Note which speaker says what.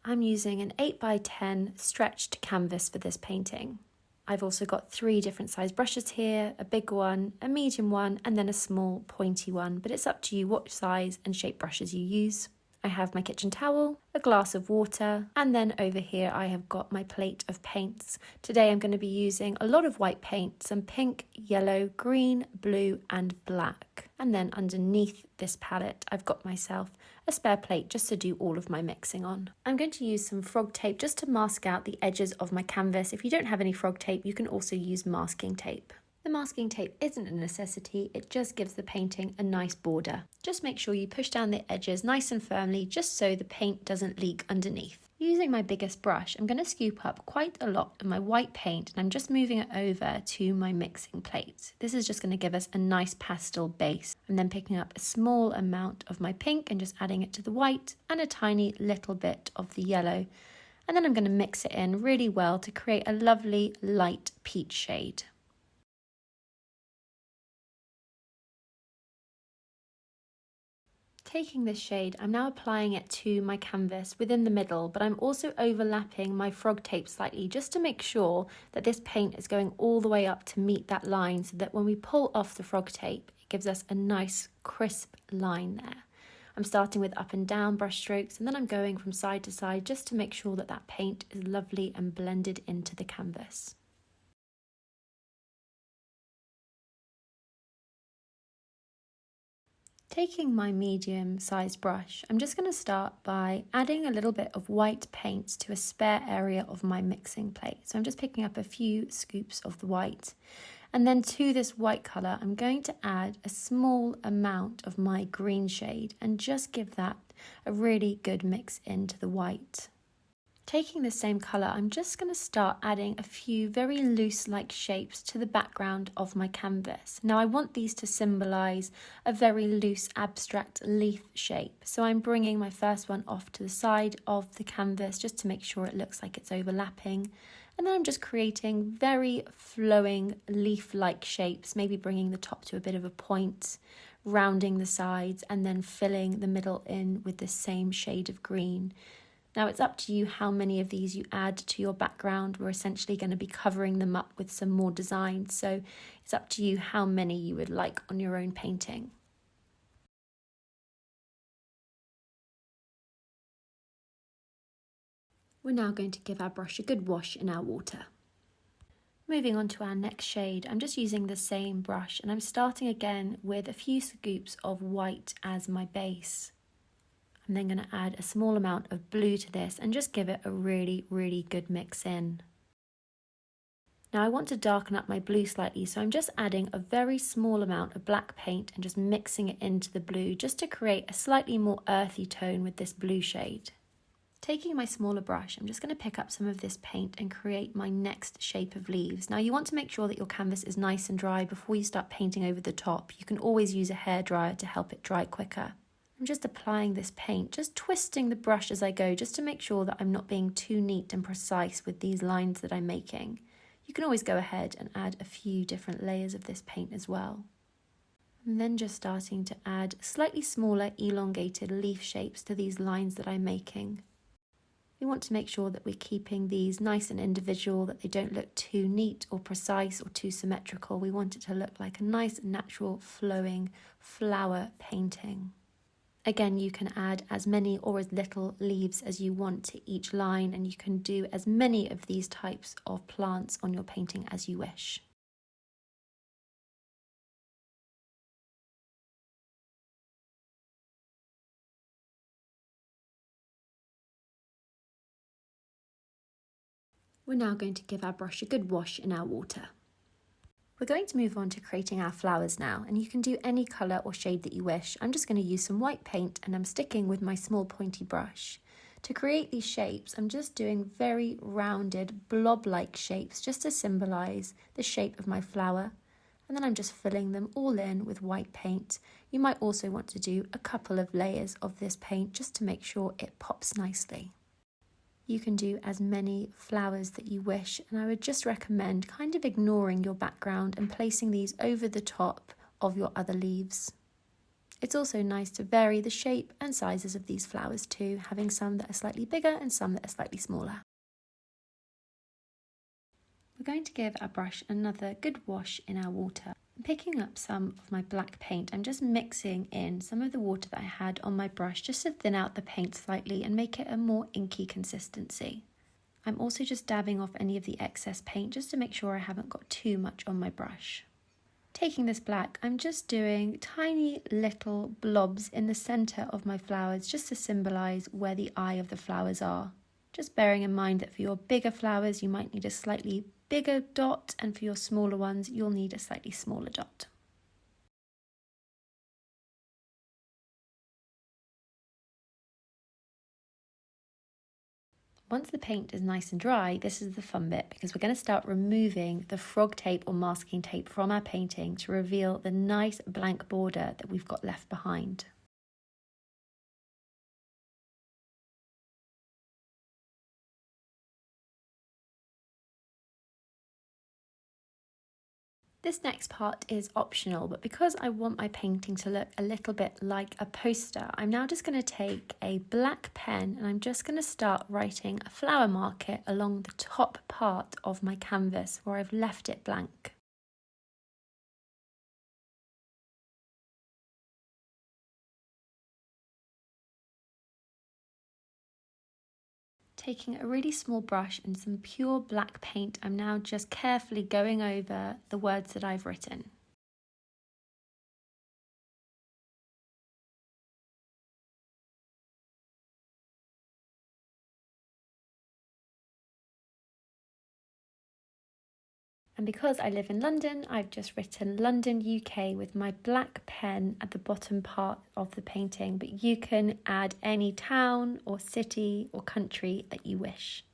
Speaker 1: I'm using an 8x10 stretched canvas for this painting. I've also got 3 different size brushes here, a big one, a medium one, and then a small pointy one, but it's up to you what size and shape brushes you use. I have my kitchen towel, a glass of water, and then over here I have got my plate of paints. Today I'm going to be using a lot of white paint, some pink, yellow, green, blue, and black. And then underneath this palette I've got myself a spare plate just to do all of my mixing on. I'm going to use some frog tape just to mask out the edges of my canvas. If you don't have any frog tape, you can also use masking tape. The masking tape isn't a necessity, it just gives the painting a nice border. Just make sure you push down the edges nice and firmly just so the paint doesn't leak underneath. Using my biggest brush, I'm going to scoop up quite a lot of my white paint and I'm just moving it over to my mixing plate. This is just going to give us a nice pastel base. I'm then picking up a small amount of my pink and just adding it to the white and a tiny little bit of the yellow. And then I'm going to mix it in really well to create a lovely light peach shade. Taking this shade, I'm now applying it to my canvas within the middle, but I'm also overlapping my frog tape slightly just to make sure that this paint is going all the way up to meet that line so that when we pull off the frog tape, it gives us a nice crisp line there. I'm starting with up and down brush strokes and then I'm going from side to side just to make sure that that paint is lovely and blended into the canvas. Taking my medium-sized brush, I'm just going to start by adding a little bit of white paint to a spare area of my mixing plate. So I'm just picking up a few scoops of the white. And then to this white colour, I'm going to add a small amount of my green shade and just give that a really good mix into the white. Taking the same colour, I'm just going to start adding a few very loose-like shapes to the background of my canvas. Now I want these to symbolise a very loose abstract leaf shape. So I'm bringing my first one off to the side of the canvas just to make sure it looks like it's overlapping. And then I'm just creating very flowing leaf-like shapes, maybe bringing the top to a bit of a point, rounding the sides, and then filling the middle in with the same shade of green. Now it's up to you how many of these you add to your background. We're essentially going to be covering them up with some more designs, so it's up to you how many you would like on your own painting. We're now going to give our brush a good wash in our water. Moving on to our next shade, I'm just using the same brush and I'm starting again with a few scoops of white as my base. I'm then going to add a small amount of blue to this and just give it a really, really good mix in. Now I want to darken up my blue slightly, so I'm just adding a very small amount of black paint and just mixing it into the blue just to create a slightly more earthy tone with this blue shade. Taking my smaller brush, I'm just going to pick up some of this paint and create my next shape of leaves. Now you want to make sure that your canvas is nice and dry before you start painting over the top. You can always use a hairdryer to help it dry quicker. I'm just applying this paint, just twisting the brush as I go, just to make sure that I'm not being too neat and precise with these lines that I'm making. You can always go ahead and add a few different layers of this paint as well. I'm then just starting to add slightly smaller elongated leaf shapes to these lines that I'm making. We want to make sure that we're keeping these nice and individual, that they don't look too neat or precise or too symmetrical. We want it to look like a nice, natural, flowing flower painting. Again, you can add as many or as little leaves as you want to each line, and you can do as many of these types of plants on your painting as you wish. We're now going to give our brush a good wash in our water. We're going to move on to creating our flowers now, and you can do any colour or shade that you wish. I'm just going to use some white paint and I'm sticking with my small pointy brush. To create these shapes, I'm just doing very rounded blob-like shapes just to symbolise the shape of my flower. And then I'm just filling them all in with white paint. You might also want to do a couple of layers of this paint just to make sure it pops nicely. You can do as many flowers that you wish, and I would just recommend kind of ignoring your background and placing these over the top of your other leaves. It's also nice to vary the shape and sizes of these flowers too, having some that are slightly bigger and some that are slightly smaller. We're going to give our brush another good wash in our water. I'm picking up some of my black paint. I'm just mixing in some of the water that I had on my brush just to thin out the paint slightly and make it a more inky consistency. I'm also just dabbing off any of the excess paint just to make sure I haven't got too much on my brush. Taking this black, I'm just doing tiny little blobs in the centre of my flowers just to symbolise where the eye of the flowers are. Just bearing in mind that for your bigger flowers you might need a slightly bigger dot, and for your smaller ones you'll need a slightly smaller dot. Once the paint is nice and dry, this is the fun bit because we're going to start removing the frog tape or masking tape from our painting to reveal the nice blank border that we've got left behind. This next part is optional, but because I want my painting to look a little bit like a poster, I'm now just going to take a black pen and I'm just going to start writing a flower market along the top part of my canvas where I've left it blank. Taking a really small brush and some pure black paint, I'm now just carefully going over the words that I've written. And because I live in London, I've just written London, UK with my black pen at the bottom part of the painting, but you can add any town or city or country that you wish.